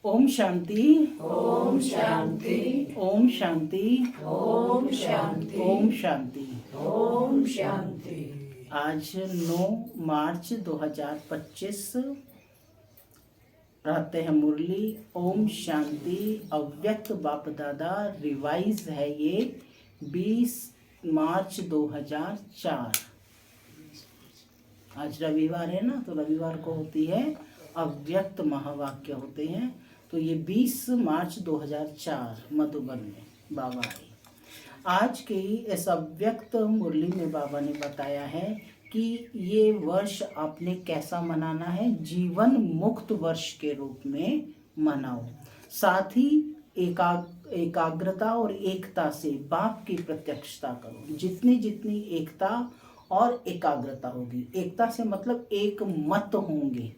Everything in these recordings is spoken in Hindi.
ओम शांति। ओम शांति। ओम शांति। ओम शांति। ओम शांति। ओम शांति। आज 9 मार्च 2025 रहते हैं मुरली। ओम शांति। अव्यक्त बाप दादा रिवाइज है ये 20 मार्च 2004। आज रविवार है ना, तो रविवार को होती है अव्यक्त महावाक्य होते हैं। तो ये 20 मार्च 2004 मधुबन में बाबा आए। आज के इस अव्यक्त मुरली में बाबा ने बताया है कि ये वर्ष आपने कैसा मनाना है, जीवन मुक्त वर्ष के रूप में मनाओ। साथ ही एकाग्रता और एकता से बाप की प्रत्यक्षता करो। जितनी जितनी एकता और एकाग्रता होगी, एकता से मतलब एक मत होंगे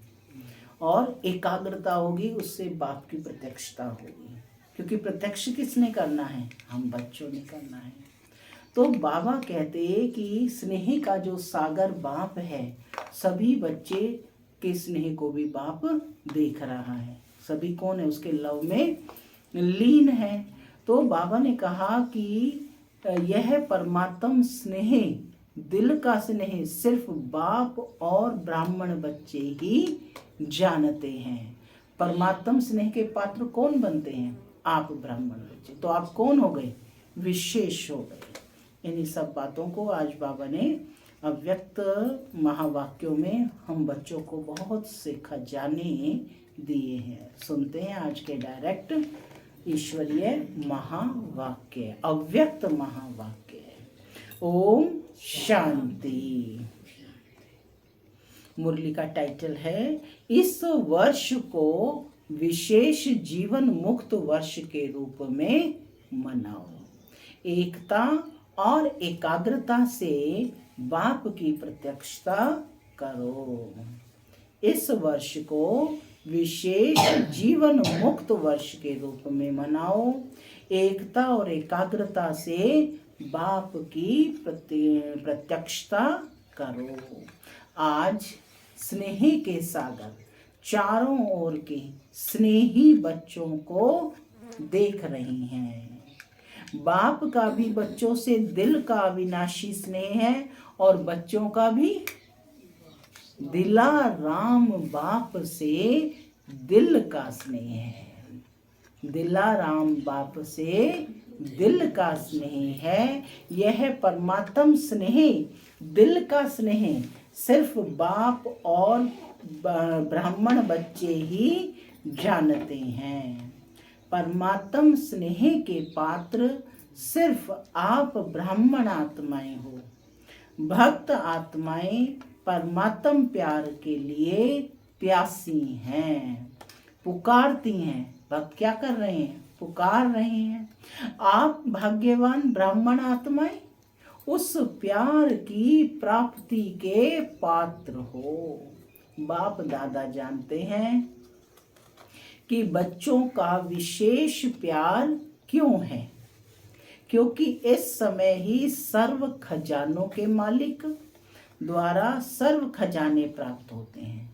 और एकाग्रता होगी, उससे बाप की प्रत्यक्षता होगी। क्योंकि प्रत्यक्ष किसने करना है? हम बच्चों ने करना है। तो बाबा कहते हैं कि स्नेह का जो सागर बाप है, सभी बच्चे के स्नेह को भी बाप देख रहा है। सभी कौन है? उसके लव में लीन है। तो बाबा ने कहा कि यह परमात्म स्नेह, दिल का स्नेह सिर्फ बाप और ब्राह्मण बच्चे ही जानते हैं। परमात्म स्नेह के पात्र कौन बनते हैं? आप ब्राह्मण बच्चे। तो आप कौन हो गए? विशेष हो गए। इन्हीं सब बातों को आज बाबा ने अव्यक्त महावाक्यों में हम बच्चों को बहुत से खजाने दिए हैं। सुनते हैं आज के डायरेक्ट ईश्वरीय महावाक्य, अव्यक्त महावाक्य। ओम शांति। मुरली का टाइटल है, इस वर्ष को विशेष जीवन मुक्त वर्ष के रूप में मनाओ। एकता और एकाग्रता से बाप की प्रत्यक्षता करो। इस वर्ष को विशेष जीवन मुक्त वर्ष के रूप में मनाओ। एकता और एकाग्रता से बाप की प्रत्यक्षता करो। आज स्नेह के सागर चारों ओर के स्नेही बच्चों को देख रही हैं। बाप का भी बच्चों से दिल का अविनाशी स्नेह है और बच्चों का भी दिला राम बाप से दिल का स्नेह है। दिला राम बाप से दिल का स्नेह है। यह परमात्म स्नेह, दिल का स्नेह सिर्फ बाप और ब्राह्मण बच्चे ही जानते हैं। परमात्म स्नेह के पात्र सिर्फ आप ब्राह्मण आत्माएं हो। भक्त आत्माएं परमात्म प्यार के लिए प्यासी हैं, पुकारती हैं। भक्त क्या कर रहे हैं? पुकार रहे हैं। आप भाग्यवान ब्राह्मण आत्माएं उस प्यार की प्राप्ति के पात्र हो। बाप दादा जानते हैं कि बच्चों का विशेष प्यार क्यों है, क्योंकि इस समय ही सर्व खजानों के मालिक द्वारा सर्व खजाने प्राप्त होते हैं।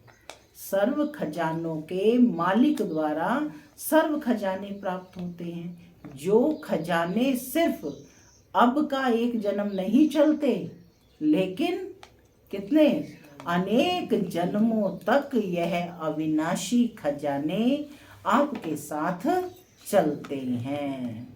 सर्व खजानों के मालिक द्वारा सर्व खजाने प्राप्त होते हैं। जो खजाने सिर्फ अब का एक जन्म नहीं चलते, लेकिन कितने अनेक जन्मों तक यह अविनाशी खजाने आपके साथ चलते हैं।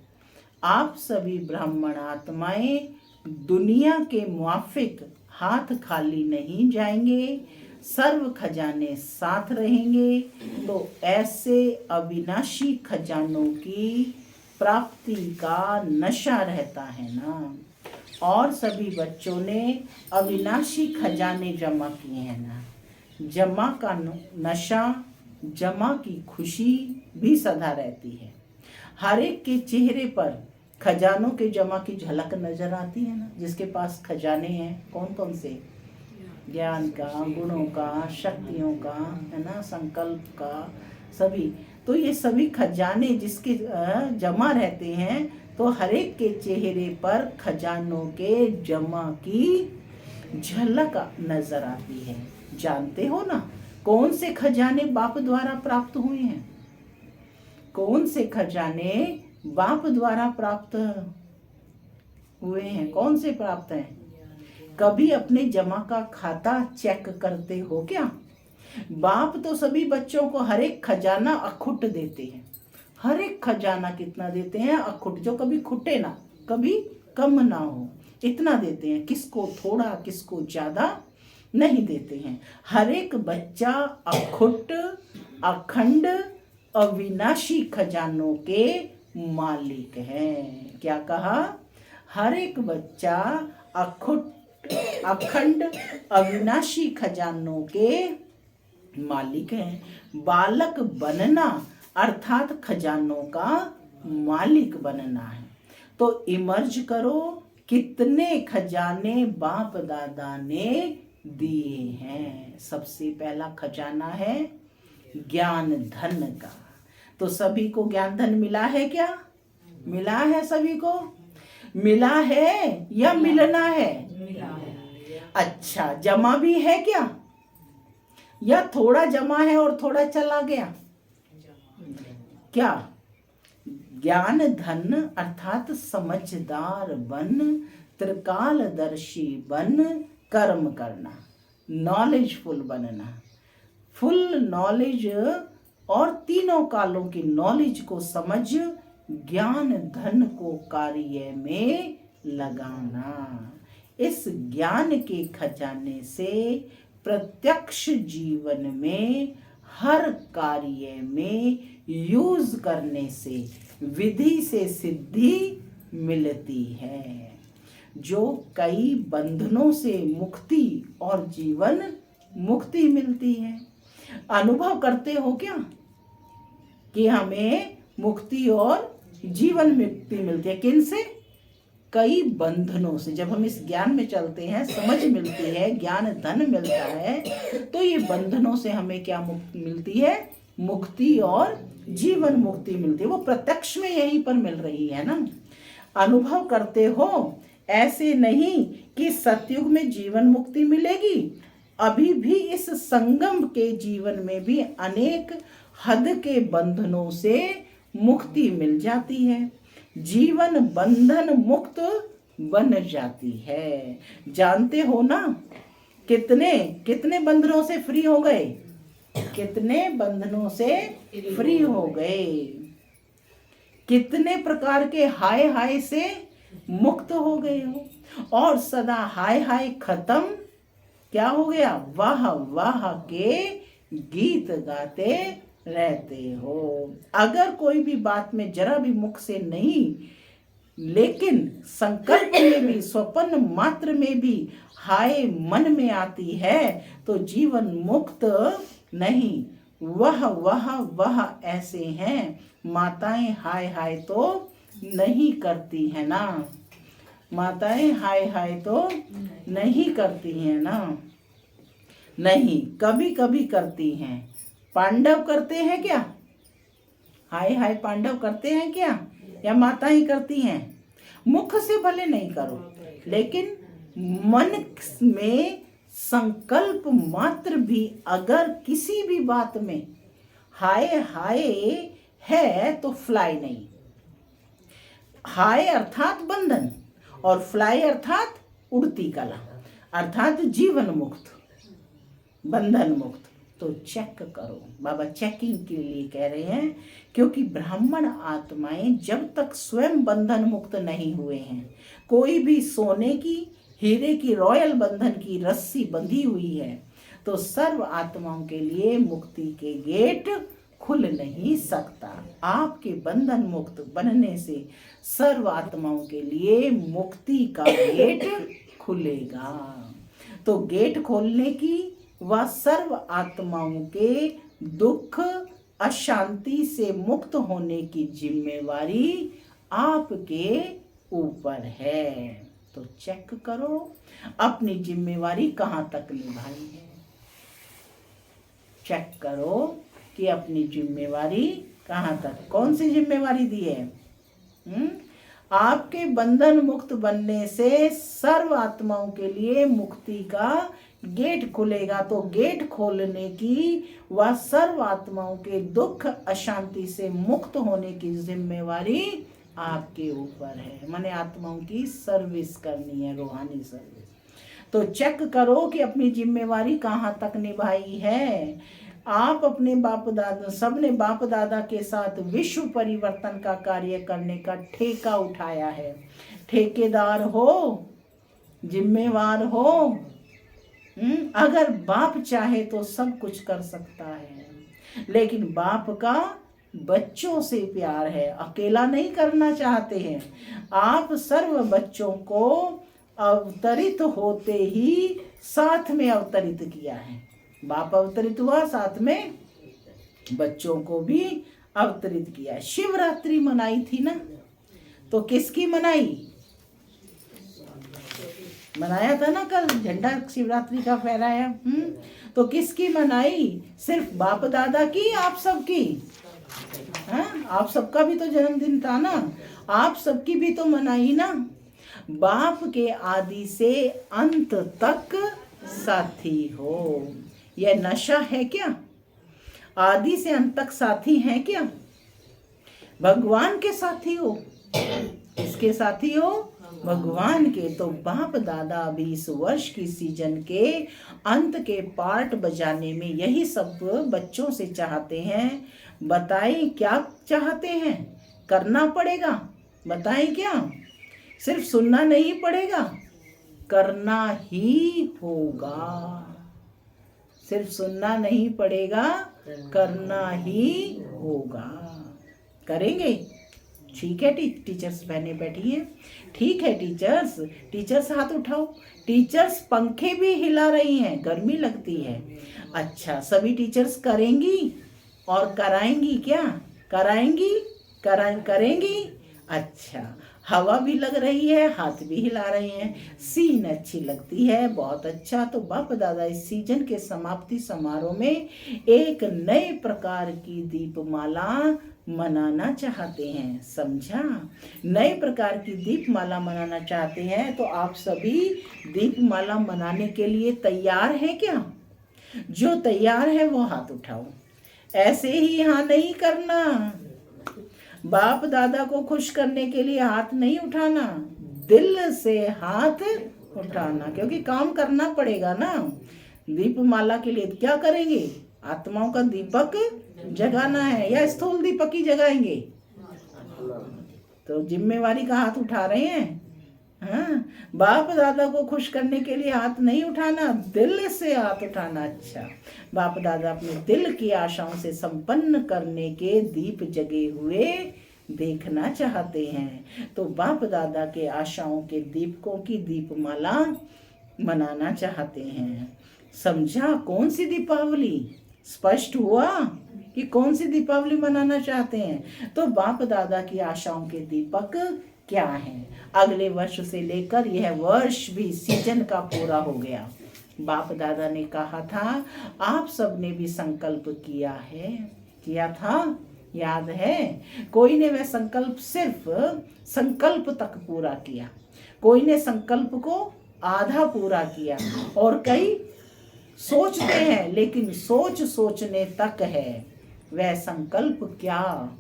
आप सभी ब्राह्मण आत्माएं दुनिया के मुआफिक हाथ खाली नहीं जाएंगे, सर्व खजाने साथ रहेंगे। तो ऐसे अविनाशी खजानों की प्राप्ति का नशा रहता है ना। और सभी बच्चों ने अविनाशी खजाने जमा किए हैं ना। जमा का नशा, जमा की खुशी भी सदा रहती है। हर एक के चेहरे पर खजानों के जमा की झलक नजर आती है ना। जिसके पास खजाने हैं, कौन कौन से? ज्ञान का, गुणों का, शक्तियों का, है ना, संकल्प का, सभी। तो ये सभी खजाने जिसके जमा रहते हैं, तो हर एक के चेहरे पर खजानों के जमा की झलक नजर आती है। जानते हो ना कौन से खजाने बाप द्वारा प्राप्त हुए हैं? कौन से खजाने बाप द्वारा प्राप्त हुए हैं? कौन से प्राप्त हैं? कभी अपने जमा का खाता चेक करते हो क्या? बाप तो सभी बच्चों को हर एक खजाना अखुट देते हैं। हर एक खजाना कितना देते हैं? अखुट, जो कभी खुटे ना, कभी कम ना हो, इतना देते हैं। किसको थोड़ा, किसको ज्यादा नहीं देते हैं। हर एक बच्चा अखुट, अखंड, अविनाशी खजानों के मालिक हैं। क्या कहा? हर एक बच्चा अखुट, अखंड, अविनाशी खजानों के मालिक हैं। बालक बनना अर्थात खजानों का मालिक बनना है। तो इमर्ज करो, कितने खजाने बाप दादा ने दिए हैं। सबसे पहला खजाना है ज्ञान धन का। तो सभी को ज्ञान धन मिला है क्या? मिला है सभी को? मिला है या मिलना है? अच्छा, जमा भी है क्या? या थोड़ा जमा है और थोड़ा चला गया? क्या? ज्ञान धन अर्थात समझदार बन, त्रिकालदर्शी बन, कर्म करना, नॉलेजफुल बनना, फुल नॉलेज और तीनों कालों की नॉलेज को समझ ज्ञान धन को कार्य में लगाना। इस ज्ञान के खजाने से प्रत्यक्ष जीवन में हर कार्य में यूज करने से विधि से सिद्धि मिलती है। जो कई बंधनों से मुक्ति और जीवन मुक्ति मिलती है। अनुभव करते हो क्या कि हमें मुक्ति और जीवन मुक्ति मिलती है? किन से? कई बंधनों से। जब हम इस ज्ञान में चलते हैं, समझ मिलती है, ज्ञान धन मिलता है, तो ये बंधनों से हमें क्या मिलती है? मुक्ति और जीवन मुक्ति मिलती है। वो प्रत्यक्ष में यहीं पर मिल रही है ना। अनुभव करते हो। ऐसे नहीं कि सतयुग में जीवन मुक्ति मिलेगी, अभी भी इस संगम के जीवन में भी अनेक हद के बंधनों से मुक्ति मिल जाती है। जीवन बंधन मुक्त बन जाती है। जानते हो ना, कितने कितने बंधनों से फ्री हो गए? कितने बंधनों से फ्री हो गए? कितने प्रकार के हाय हाय से मुक्त हो गए हो? और सदा हाय हाय खत्म क्या हो गया? वाह वाह के गीत गाते रहते हो। अगर कोई भी बात में जरा भी मुख से नहीं, लेकिन संकल्प में भी, स्वप्न मात्र में भी हाय मन में आती है, तो जीवन मुक्त नहीं। वह वह वह ऐसे हैं। माताएं हाय हाय तो नहीं करती है ना। माताएं हाय हाय तो नहीं करती हैं ना। नहीं, कभी कभी करती हैं। पांडव करते हैं क्या? हाय हाय पांडव करते हैं क्या? या माता ही करती हैं? मुख से भले नहीं करो, लेकिन मन में संकल्प मात्र भी अगर किसी भी बात में हाय हाय है तो फ्लाई नहीं। हाय अर्थात बंधन और फ्लाई अर्थात उड़ती कला, अर्थात जीवन मुक्त, बंधन मुक्त। तो चेक करो। बाबा चेकिंग के लिए कह रहे हैं, क्योंकि ब्राह्मण आत्माएं जब तक स्वयं बंधन मुक्त नहीं हुए हैं, कोई भी सोने की, हीरे की, रॉयल बंधन की रस्सी बंधी हुई है, तो सर्व आत्माओं के लिए मुक्ति के गेट खुल नहीं सकता। आपके बंधन मुक्त बनने से सर्व आत्माओं के लिए मुक्ति का गेट खुलेगा। तो गेट खोलने की व सर्व आत्माओं के दुख अशांति से मुक्त होने की जिम्मेवारी आपके ऊपर है। तो चेक करो अपनी जिम्मेवारी कहाँ तक निभाई है। चेक करो कि अपनी जिम्मेवारी कहाँ तक, कौन सी जिम्मेवारी दी है। आपके बंधन मुक्त बनने से सर्व आत्माओं के लिए मुक्ति का गेट खुलेगा तो गेट खोलने की व सर्व आत्माओं के दुख अशांति से मुक्त होने की जिम्मेवारी आपके ऊपर है। माने आत्माओं की सर्विस करनी है, रूहानी सर्विस। तो चेक करो कि अपनी जिम्मेवारी कहाँ तक निभाई है। आप अपने बाप दादा, सबने बाप दादा के साथ विश्व परिवर्तन का कार्य करने का ठेका उठाया है। ठेकेदार हो, जिम्मेवार हो। अगर बाप चाहे तो सब कुछ कर सकता है, लेकिन बाप का बच्चों से प्यार है, अकेला नहीं करना चाहते हैं। आप सर्व बच्चों को अवतरित होते ही साथ में अवतरित किया है। बाप अवतरित हुआ, साथ में बच्चों को भी अवतरित किया। शिवरात्रि मनाई थी ना, तो किसकी मनाई? मनाया था ना कल, झंडा शिवरात्रि का फहराया। तो किसकी मनाई? सिर्फ बाप दादा की, आप सबकी? हाँ, आप सबका भी तो जन्मदिन था ना, आप सबकी भी तो मनाई ना। बाप के आदि से अंत तक साथी हो। यह नशा है क्या? आदि से अंत तक साथी है क्या? भगवान के साथी हो। किसके साथी हो? भगवान के। तो बाप दादा अभी इस वर्ष की सीजन के अंत के पार्ट बजाने में यही सब बच्चों से चाहते हैं। बताएं क्या चाहते हैं? करना पड़ेगा। बताएं क्या? सिर्फ सुनना नहीं पड़ेगा, करना ही होगा। सिर्फ सुनना नहीं पड़ेगा, करना ही होगा। करेंगे? ठीक है टीचर्स बहने बैठी हैं। ठीक है टीचर्स, टीचर्स हाथ उठाओ। टीचर्स पंखे भी हिला रही हैं, गर्मी लगती है। अच्छा, सभी टीचर्स करेंगी और कराएंगी क्या? कराएंगी, करेंगी। अच्छा, हवा भी लग रही है, हाथ भी हिला रही हैं, सीन अच्छी लगती है, बहुत अच्छा। तो बाप दादा इस सीजन के समाप्ति समारोह में एक नए प्रकार की दीपमाला मनाना चाहते हैं, समझा? नए प्रकार की दीपमाला मनाना चाहते हैं। तो आप सभी दीपमाला मनाने के लिए तैयार हैं क्या? जो तैयार है वो हाथ उठाओ। ऐसे ही हाँ नहीं करना, बाप दादा को खुश करने के लिए हाथ नहीं उठाना, दिल से हाथ उठाना, क्योंकि काम करना पड़ेगा ना। दीपमाला के लिए क्या करेंगे? आत्माओं का दीपक जगाना है, या स्थूल दीपक ही जगाएंगे? तो जिम्मेवारी का हाथ उठा रहे हैं। हाँ, बाप दादा को खुश करने के लिए हाथ नहीं उठाना, दिल से हाथ उठाना। अच्छा, बाप दादा अपने दिल की आशाओं से संपन्न करने के दीप जगे हुए देखना चाहते हैं। तो बाप दादा के आशाओं के दीपकों की दीपमाला मनाना चाहते हैं। समझा? कौन सी दीपावली? स्पष्ट हुआ कि कौन सी दीपावली मनाना चाहते हैं? तो बाप दादा की आशाओं के दीपक क्या हैं? अगले वर्ष से लेकर यह वर्ष भी सीजन का पूरा हो गया। बाप दादा ने कहा था, आप सबने भी संकल्प किया है, किया था, याद है? कोई ने वह संकल्प सिर्फ संकल्प तक पूरा किया, कोई ने संकल्प को आधा पूरा किया, और कई सोचते हैं लेकिन सोचने तक है। वह संकल्प क्या?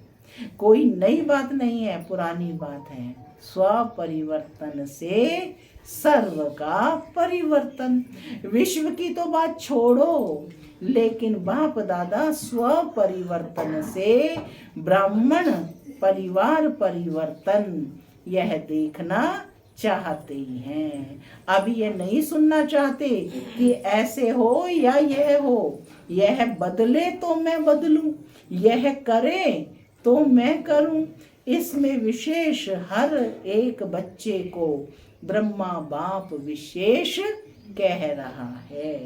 कोई नई बात नहीं है, पुरानी बात है। स्व परिवर्तन से सर्व का परिवर्तन। विश्व की तो बात छोड़ो, लेकिन बाप दादा स्व परिवर्तन से ब्राह्मण परिवार परिवर्तन यह देखना चाहते हैं। अभी ये नहीं सुनना चाहते कि ऐसे हो या यह हो, यह बदले तो मैं बदलूं, यह करे तो मैं करूं। इसमें विशेष हर एक बच्चे को ब्रह्मा बाप विशेष कह रहा है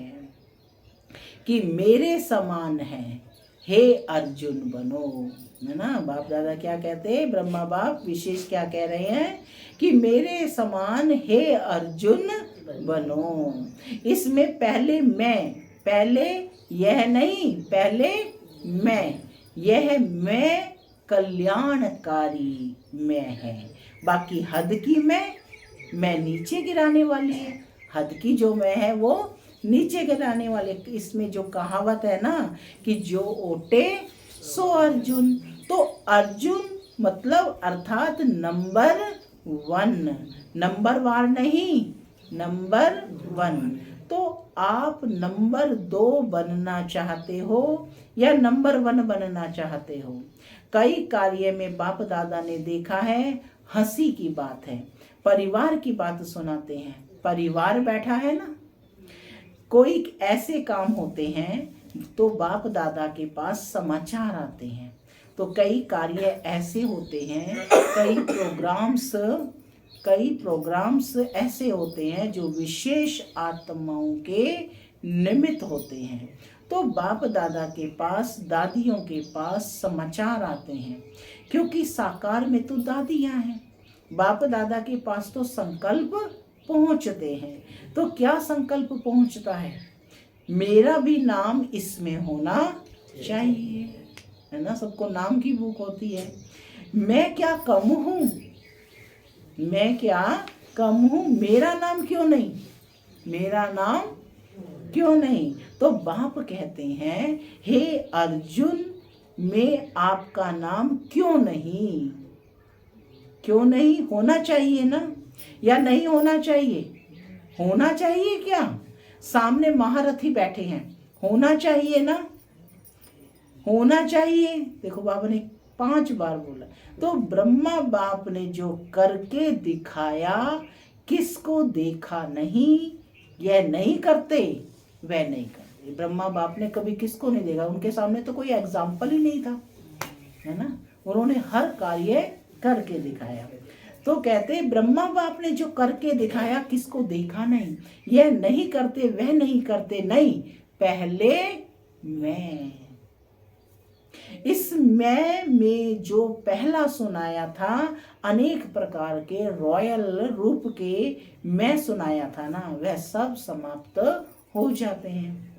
कि मेरे समान है, हे अर्जुन बनो। है ना? बाप दादा क्या कहते हैं? ब्रह्मा बाप विशेष क्या कह रहे हैं? कि मेरे समान हे अर्जुन बनो। इसमें पहले मैं, पहले यह नहीं, पहले मैं, यह मैं कल्याणकारी मैं है। बाकी हद की मैं नीचे गिराने वाली है। हद की जो मैं है वो नीचे गिराने वाले। इसमें जो कहावत है ना कि जो ओटे सो अर्जुन, तो अर्जुन मतलब अर्थात नंबर 1, नंबर वार नहीं, नंबर 1। तो आप नंबर 2 बनना चाहते हो या नंबर 1 बनना चाहते हो? कई कार्य में बाप दादा ने देखा है, हंसी की बात है, परिवार की बात सुनाते हैं। परिवार बैठा है ना, कोई ऐसे काम होते हैं तो बाप दादा के पास समाचार आते हैं। तो कई कार्य ऐसे होते हैं, कई प्रोग्राम्स ऐसे होते हैं जो विशेष आत्माओं के निमित्त होते हैं। तो बाप दादा के पास, दादियों के पास समाचार आते हैं, क्योंकि साकार में तो दादियाँ हैं। बाप दादा के पास तो संकल्प पहुँचते हैं। तो क्या संकल्प पहुँचता है? मेरा भी नाम इसमें होना चाहिए, है ना। सबको नाम की भूख होती है। मैं क्या कम हूँ? मैं क्या कम हूँ? मेरा नाम क्यों नहीं? मेरा नाम क्यों नहीं? तो बाप कहते हैं, हे अर्जुन, मैं आपका नाम क्यों नहीं? क्यों नहीं होना चाहिए ना, या नहीं होना चाहिए? होना चाहिए क्या? सामने महारथी बैठे हैं, होना चाहिए ना, होना चाहिए। देखो बाबा ने 5 बार बोला। तो ब्रह्मा बाप ने जो करके दिखाया, किसको देखा नहीं, यह नहीं करते, वह नहीं करते। ब्रह्मा बाप ने कभी किसको नहीं देखा, उनके सामने तो कोई एग्जाम्पल ही नहीं था, है ना। उन्होंने हर कार्य करके दिखाया। तो कहते ब्रह्मा बाप ने जो करके दिखाया, किसको देखा नहीं, यह नहीं करते, वह नहीं करते, नहीं, पहले मैं। इस मैं में जो पहला सुनाया था, अनेक प्रकार के रॉयल रूप के मैं सुनाया था ना, वह सब समाप्त हो जाते हैं।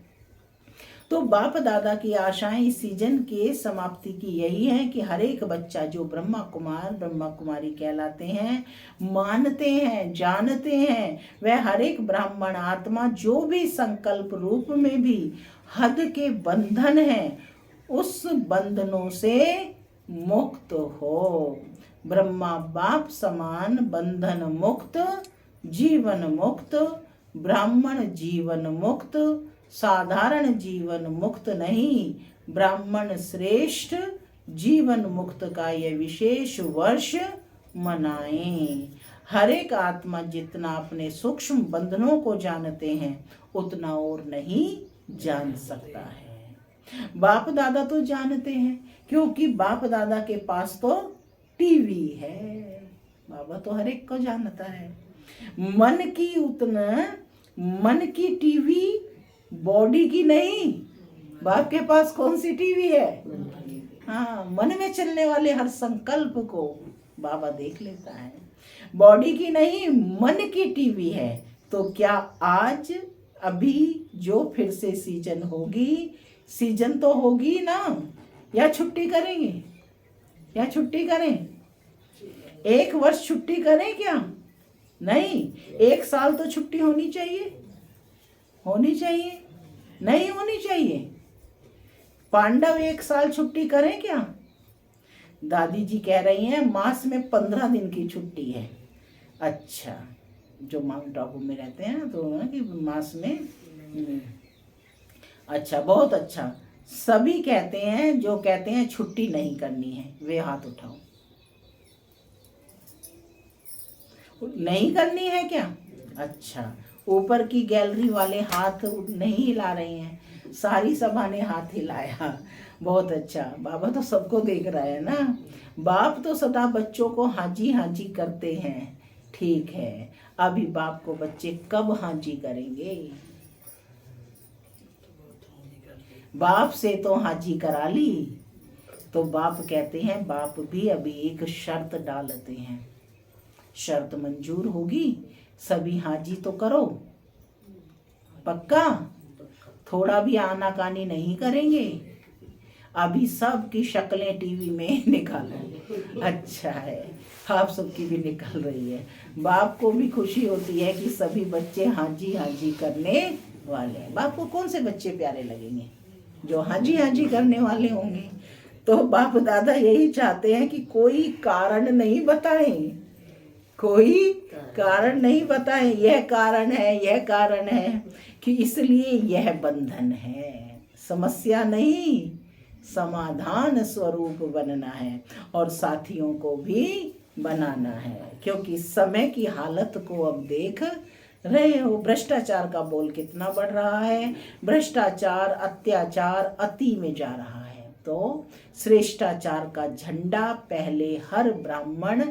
तो बाप दादा की आशाएं इस सीजन के समाप्ति की यही है कि हर एक बच्चा जो ब्रह्मा कुमार ब्रह्मा कुमारी कहलाते हैं, मानते हैं, जानते हैं, वह हर एक ब्राह्मण आत्मा जो भी संकल्प रूप में भी हद के बंधन है, उस बंधनों से मुक्त हो। ब्रह्मा बाप समान बंधन मुक्त, जीवन मुक्त, ब्राह्मण जीवन मुक्त, साधारण जीवन मुक्त नहीं, ब्राह्मण श्रेष्ठ जीवन मुक्त का यह विशेष वर्ष मनाएं। हर एक आत्मा जितना अपने सूक्ष्म बंधनों को जानते हैं, उतना और नहीं जान सकता है। बाप दादा तो जानते हैं, क्योंकि बाप दादा के पास तो टीवी है। बाबा तो हर एक को जानता है। मन की टीवी, बॉडी की नहीं। बाप के पास कौन सी टीवी है? हाँ, मन में चलने वाले हर संकल्प को बाबा देख लेता है। बॉडी की नहीं, मन की टीवी है। तो क्या आज अभी जो फिर से सीजन होगी, सीजन तो होगी ना, या छुट्टी करेंगे? या छुट्टी करें? 1 वर्ष छुट्टी करें क्या? नहीं, 1 साल तो छुट्टी होनी चाहिए। होनी चाहिए? नहीं होनी चाहिए? पांडव 1 साल छुट्टी करें क्या? दादी जी कह रही हैं मास में 15 दिन की छुट्टी है। अच्छा, जो माउंट आबू में रहते हैं ना, तो कि मास में अच्छा, बहुत अच्छा। सभी कहते हैं, जो कहते हैं छुट्टी नहीं करनी है, वे हाथ उठाओ। नहीं करनी है क्या? अच्छा, ऊपर की गैलरी वाले हाथ नहीं हिला रहे हैं, सारी सभा ने हाथ हिलाया। बहुत अच्छा, बाबा तो सबको देख रहा है ना। बाप तो सदा बच्चों को हाजी हाजी करते हैं। ठीक है, अभी बाप को बच्चे कब हाजी करेंगे? बाप से तो हाजी करा ली। तो बाप कहते हैं, बाप भी अभी एक शर्त डालते हैं। शर्त मंजूर होगी, सभी हाजी तो करो। पक्का? थोड़ा भी आनाकानी नहीं करेंगे। अभी सब की शक्लें टीवी में निकालो। अच्छा है, आप सबकी भी निकल रही है। बाप को भी खुशी होती है कि सभी बच्चे हाजी हाजी करने वाले हैं। बाप को कौन से बच्चे प्यारे लगेंगे? जो हाँ जी करने वाले होंगे। तो बाप दादा यही चाहते हैं कि कोई कारण नहीं बताएं, कोई कारण नहीं बताएं, यह कारण है, यह कारण है कि इसलिए यह बंधन है। समस्या नहीं, समाधान स्वरूप बनना है और साथियों को भी बनाना है। क्योंकि समय की हालत को अब देख रहे हो, भ्रष्टाचार का बोल कितना बढ़ रहा है। भ्रष्टाचार, अत्याचार अति में जा रहा है। तो श्रेष्ठाचार का झंडा पहले हर ब्राह्मण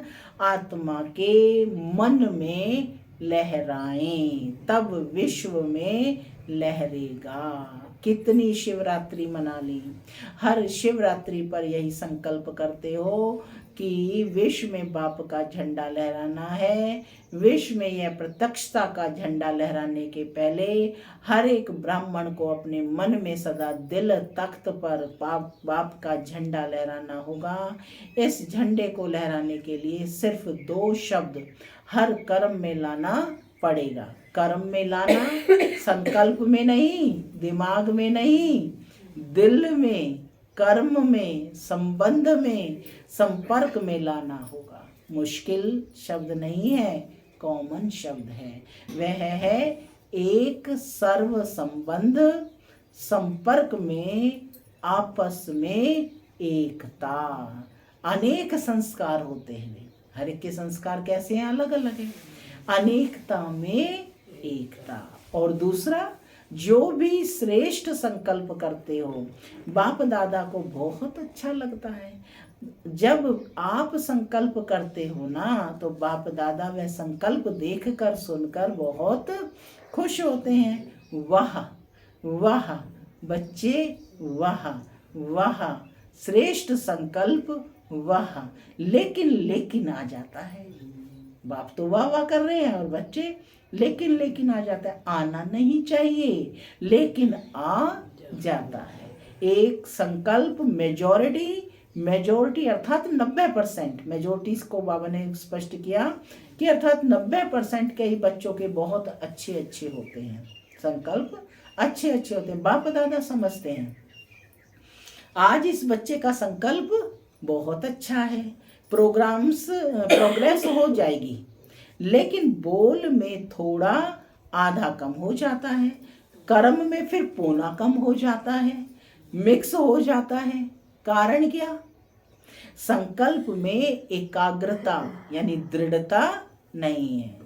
आत्मा के मन में लहराएं, तब विश्व में लहरेगा। कितनी शिवरात्रि मना ली, हर शिवरात्रि पर यही संकल्प करते हो कि विश्व में बाप का झंडा लहराना है। विश्व में यह प्रत्यक्षता का झंडा लहराने के पहले हर एक ब्राह्मण को अपने मन में सदा दिल तख्त पर बाप का झंडा लहराना होगा। इस झंडे को लहराने के लिए सिर्फ 2 शब्द हर कर्म में लाना पड़ेगा। कर्म में लाना, संकल्प में नहीं, दिमाग में नहीं, दिल में, कर्म में, संबंध में, संपर्क में लाना होगा। मुश्किल शब्द नहीं है, कॉमन शब्द है। वह है एक सर्व संबंध, संपर्क में, आपस में एकता। अनेक संस्कार होते हैं, हर एक के संस्कार कैसे हैं? अलग अलग है। अनेकता में एकता। और दूसरा, जो भी श्रेष्ठ संकल्प करते हो, बाप दादा को बहुत अच्छा लगता है। जब आप संकल्प करते हो ना, तो बाप दादा वह संकल्प देखकर सुनकर बहुत खुश होते हैं। वाह वाह बच्चे, वाह वाह, श्रेष्ठ संकल्प, वाह। लेकिन आ जाता है। बाप तो वाह वाह कर रहे हैं और बच्चे लेकिन आ जाता है। आना नहीं चाहिए, लेकिन आ जाता है। एक संकल्प मेजोरिटी अर्थात 90%, मेजोरिटी को बाबा ने स्पष्ट किया कि अर्थात 90% के ही बच्चों के बहुत अच्छे होते हैं, संकल्प अच्छे होते हैं। बाप दादा समझते हैं आज इस बच्चे का संकल्प बहुत अच्छा है, प्रोग्रेस हो जाएगी, लेकिन बोल में थोड़ा आधा कम हो जाता है, कर्म में फिर पौना कम हो जाता है, मिक्स हो जाता है। कारण क्या? संकल्प में एकाग्रता यानी दृढ़ता नहीं है।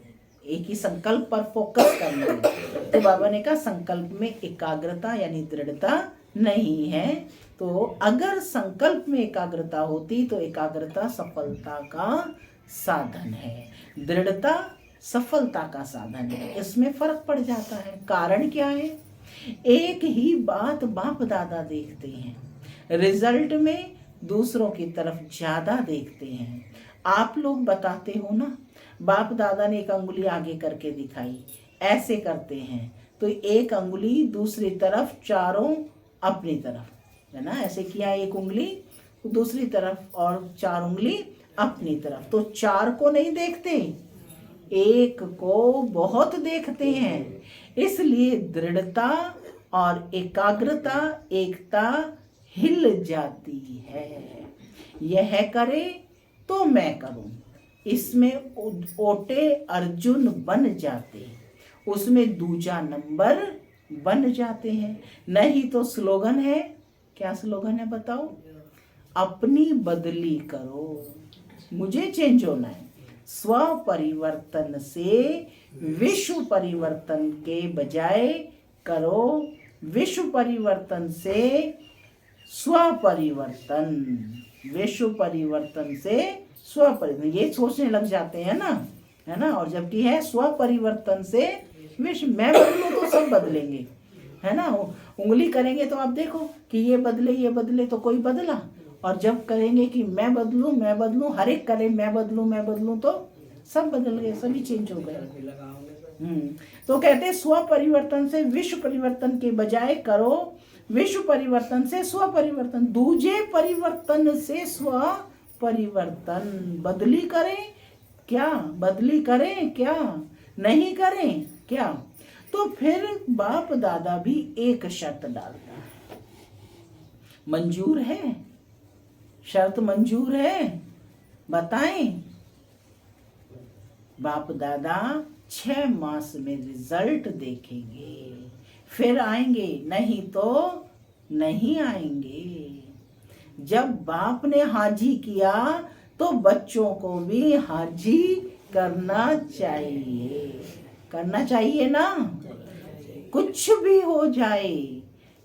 एक ही संकल्प पर फोकस करना है। तो बाबा ने कहा संकल्प में एकाग्रता यानी दृढ़ता नहीं है। तो अगर संकल्प में एकाग्रता होती तो एकाग्रता सफलता का साधन है, दृढ़ता सफलता का साधन है। इसमें फर्क पड़ जाता है। कारण क्या है? एक ही बात बाप दादा देखते हैं, रिजल्ट में दूसरों की तरफ ज्यादा देखते हैं। आप लोग बताते हो ना, बाप दादा ने एक अंगुली आगे करके दिखाई, ऐसे करते हैं तो एक अंगुली दूसरी तरफ, चारों अपनी तरफ, है ना, ऐसे किया एक उंगली दूसरी तरफ और 4 उंगली अपनी तरफ। तो 4 को नहीं देखते, एक को बहुत देखते हैं। इसलिए दृढ़ता और एकाग्रता, एकता हिल जाती है। यह करे तो मैं करूं, इसमें ओटे अर्जुन बन जाते, उसमें दूजा नंबर बन जाते हैं। नहीं तो स्लोगन है, क्या स्लोगन है बताओ? अपनी बदली करो, मुझे चेंज होना है। स्व परिवर्तन से विश्व परिवर्तन के बजाय करो विश्व परिवर्तन से स्व परिवर्तन, विश्व परिवर्तन से स्व परिवर्तन। ये सोचने लग जाते हैं ना, है ना। और जबकि है स्व परिवर्तन से विश्व। मैं बदलूं तो सब बदलेंगे, है ना। उंगली करेंगे तो आप देखो कि ये बदले तो कोई बदला, और जब करेंगे कि मैं बदलूं, हर एक करे मैं बदलूं तो सब बदल गए, सभी चेंज हो गए। तो कहते हैं स्व परिवर्तन से विश्व परिवर्तन के बजाय करो विश्व परिवर्तन से स्व परिवर्तन, दूजे परिवर्तन से स्व परिवर्तन। बदली करें क्या? नहीं करें क्या? तो फिर बाप दादा भी एक शर्त डालता है। मंजूर है? शर्त मंजूर है? बताएं। बाप दादा 6 मास में रिजल्ट देखेंगे, फिर आएंगे, नहीं तो नहीं आएंगे। जब बाप ने हाजी किया तो बच्चों को भी हाजी करना चाहिए। करना चाहिए ना? कुछ भी हो जाए,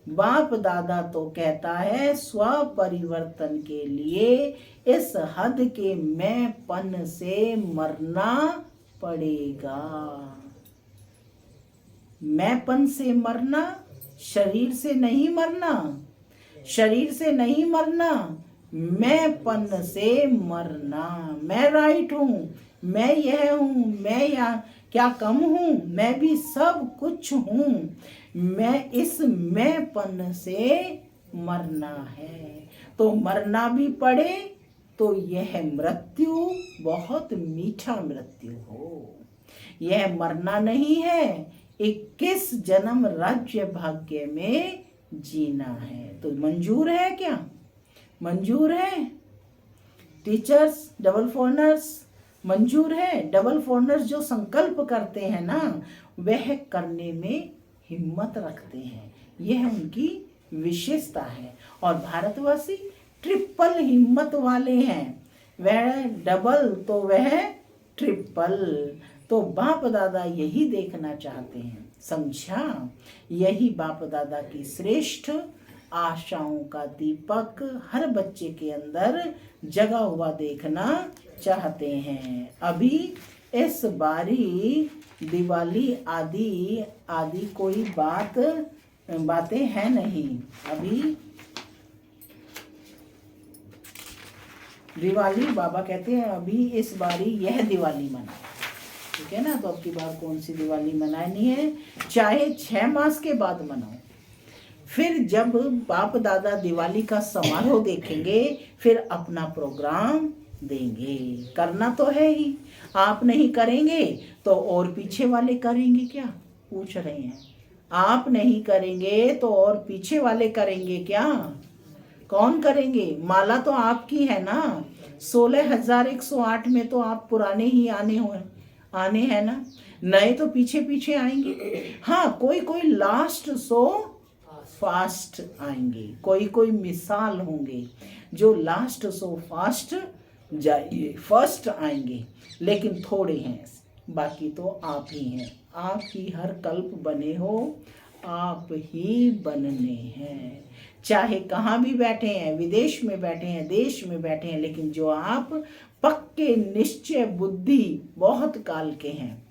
बाप दादा तो कहता है स्व परिवर्तन के लिए इस हद के मैंपन से मरना पड़ेगा। मैंपन से मरना, शरीर से नहीं मरना, शरीर से नहीं मरना, मैंपन से मरना। मैं राइट हूँ, मैं यह हूँ, मैं या क्या कम हूँ, मैं भी सब कुछ हूँ। मैं इस मैंपन से मरना है। तो मरना भी पड़े तो यह मृत्यु बहुत मीठा मृत्यु हो। यह मरना नहीं है, 21 जन्म राज्य भाग्य में जीना है। तो मंजूर है क्या? मंजूर है? टीचर्स, डबल फॉरनर्स मंजूर है? डबल फॉरनर्स जो संकल्प करते हैं ना, वह करने में हिम्मत रखते हैं, यह उनकी विशेषता है। और भारतवासी ट्रिपल हिम्मत वाले हैं। वह डबल तो वह ट्रिपल। तो बाप दादा यही देखना चाहते हैं, समझा? यही बाप दादा की श्रेष्ठ आशाओं का दीपक हर बच्चे के अंदर जगा हुआ देखना चाहते हैं। अभी इस बारी दिवाली आदि कोई बातें हैं नहीं। अभी दिवाली बाबा कहते हैं अभी इस बारी यह दिवाली मनाओ, ठीक है ना? तो अब की बार कौन सी दिवाली मनानी है, चाहे 6 मास के बाद मनाओ। फिर जब बाप दादा दिवाली का समारोह देखेंगे, फिर अपना प्रोग्राम देंगे। करना तो है ही, आप नहीं करेंगे तो और पीछे वाले करेंगे क्या? पूछ रहे हैं। आप नहीं करेंगे तो और पीछे वाले करेंगे क्या? कौन करेंगे? माला तो आपकी है ना। 16,108 में तो आप पुराने ही आने हैं ना, नए तो पीछे पीछे आएंगे। हाँ, कोई कोई लास्ट सो फास्ट आएंगे, कोई कोई मिसाल होंगे जो लास्ट सो फास्ट जाइए, फर्स्ट आएंगे, लेकिन थोड़े हैं, बाकी तो आप ही हैं। आप ही हर कल्प बने हो, आप ही बनने हैं। चाहे कहाँ भी बैठे हैं, विदेश में बैठे हैं, देश में बैठे हैं, लेकिन जो आप पक्के निश्चय बुद्धि बहुत काल के हैं,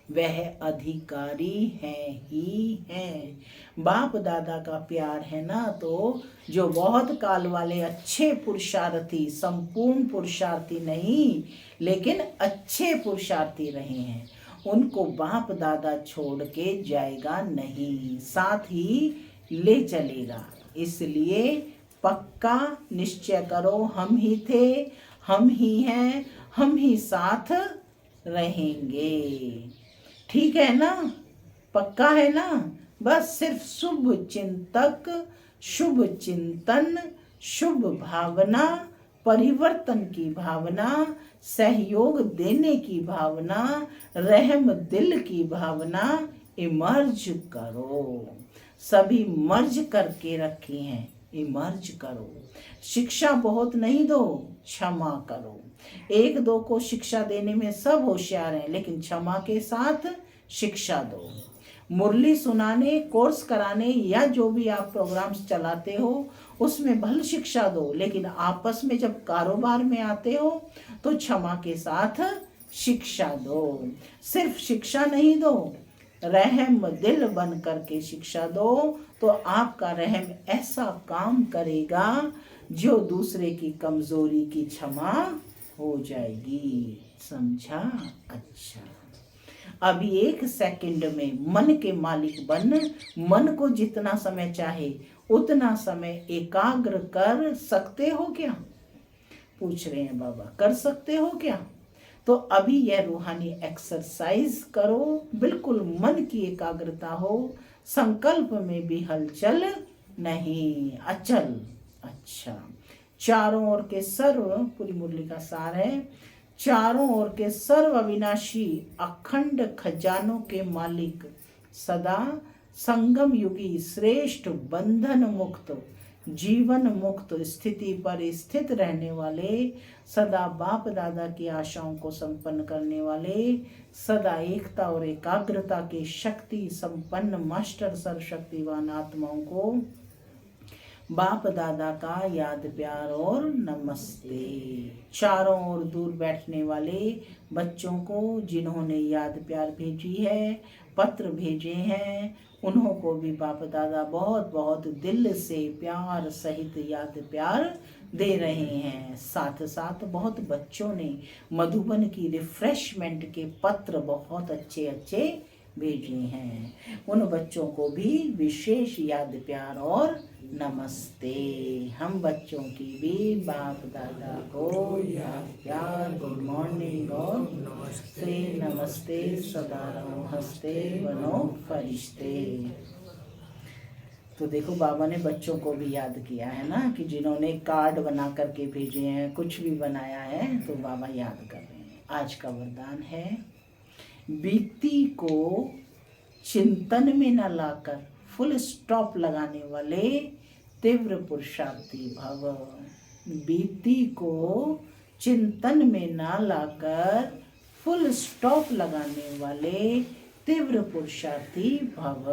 वह अधिकारी हैं ही हैं। बाप दादा का प्यार है ना, तो जो बहुत काल वाले अच्छे पुरुषार्थी, संपूर्ण पुरुषार्थी नहीं लेकिन अच्छे पुरुषार्थी रहे हैं, उनको बाप दादा छोड़ के जाएगा नहीं, साथ ही ले चलेगा। इसलिए पक्का निश्चय करो, हम ही थे, हम ही हैं, हम ही साथ रहेंगे। ठीक है ना? पक्का है ना? बस सिर्फ शुभ चिंतक, शुभ चिंतन, शुभ भावना, परिवर्तन की भावना, सहयोग देने की भावना, रहम दिल की भावना इमर्ज करो। सभी मर्ज करके रखे हैं, इमर्ज करो। शिक्षा बहुत नहीं दो, क्षमा करो। 1-2 को शिक्षा देने में सब होशियार हैं, लेकिन क्षमा के साथ शिक्षा दो। मुरली सुनाने, कोर्स कराने या जो भी आप प्रोग्राम्स चलाते हो उसमें भल शिक्षा दो, लेकिन आपस में जब कारोबार में आते हो तो क्षमा के साथ शिक्षा दो। सिर्फ शिक्षा नहीं दो, रहम दिल बन करके शिक्षा दो, तो आपका रहम ऐसा काम करेगा जो दूसरे की कमजोरी की क्षमा हो जाएगी। समझा? अच्छा, अभी 1 सेकंड में मन के मालिक बन, मन को जितना समय चाहे उतना समय एकाग्र कर सकते हो क्या? पूछ रहे हैं बाबा, कर सकते हो क्या? तो अभी यह रूहानी एक्सरसाइज करो, बिल्कुल मन की एकाग्रता हो, संकल्प में भी हलचल नहीं, अचल। अच्छा, चारों ओर के सर्व, पूरी मुरली का सार है, चारों ओर के सर्व अविनाशी अखंड खजानों के मालिक, सदा संगम युगी श्रेष्ठ बंधन मुक्त जीवन मुक्त स्थिति पर स्थित रहने वाले, सदा बाप दादा की आशाओं को संपन्न करने वाले, सदा एकता और एकाग्रता की शक्ति संपन्न मास्टर सर्वशक्तिवान आत्माओं को बाप दादा का याद प्यार और नमस्ते। चारों ओर दूर बैठने वाले बच्चों को जिन्होंने याद प्यार भेजी है, पत्र भेजे हैं, उन्हों को भी बाप दादा बहुत बहुत दिल से प्यार सहित याद प्यार दे रहे हैं। साथ साथ बहुत बच्चों ने मधुबन की रिफ्रेशमेंट के पत्र बहुत अच्छे अच्छे भेजे हैं, उन बच्चों को भी विशेष याद प्यार और नमस्ते। हम बच्चों की भी बाप दादा को याद प्यार, गुड मॉर्निंग और नमस्ते नमस्ते, सदा रहो हंसते बनो फरिश्ते। तो देखो बाबा ने बच्चों को भी याद किया है ना, कि जिन्होंने कार्ड बना करके भेजे हैं, कुछ भी बनाया है, तो बाबा याद कर रहे हैं। आज का वरदान है, बीती को चिंतन में न लाकर फुल स्टॉप लगाने वाले तीव्र पुरुषार्थी भव। बीती को चिंतन में न लाकर फुल स्टॉप लगाने वाले तीव्र पुरुषार्थी भव।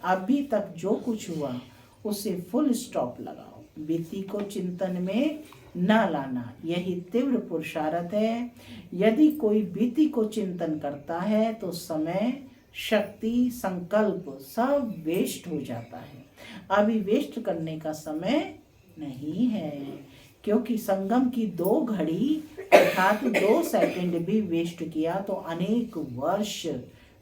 अभी तक जो कुछ हुआ उसे फुल स्टॉप लगाओ, बीती को चिंतन में न लाना, यही तीव्र पुरुषार्थ है। यदि कोई बीती को चिंतन करता है तो समय, शक्ति, संकल्प सब वेस्ट हो जाता है। अभी वेस्ट करने का समय नहीं है, क्योंकि संगम की 2 घड़ी अर्थात 2 सेकंड भी वेस्ट किया तो अनेक वर्ष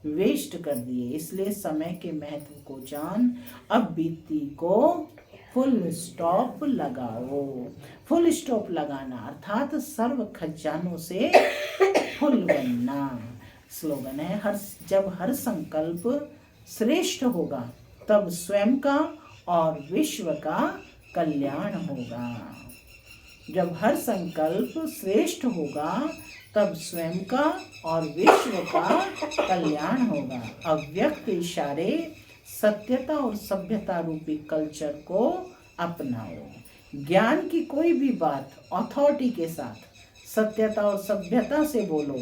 वेस्ट कर दिए। इसलिए समय के महत्व को जान, अब बीती को फुल स्टॉप लगाओ। फुल स्टॉप लगाना अर्थात सर्व खजानों से फुल बनना। स्लोगन है, जब हर संकल्प श्रेष्ठ होगा तब स्वयं का और विश्व का कल्याण होगा। जब हर संकल्प श्रेष्ठ होगा तब स्वयं का और विश्व का कल्याण होगा। अव्यक्त इशारे, सत्यता और सभ्यता रूपी कल्चर को अपनाओ। ज्ञान की कोई भी बात अथॉरिटी के साथ, सत्यता और सभ्यता से बोलो,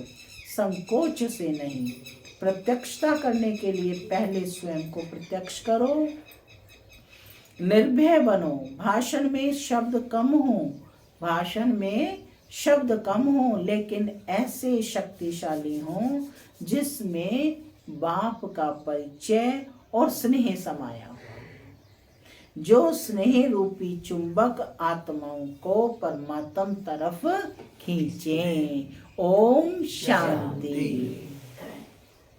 संकोच से नहीं। प्रत्यक्षता करने के लिए पहले स्वयं को प्रत्यक्ष करो। निर्भय बनो, भाषण में शब्द कम हो, लेकिन ऐसे शक्तिशाली हों जिसमें बाप का परिचय और स्नेह समाया हो, जो स्नेह रूपी चुंबक आत्माओं को परमात्म तरफ खींचे। ओम शांति।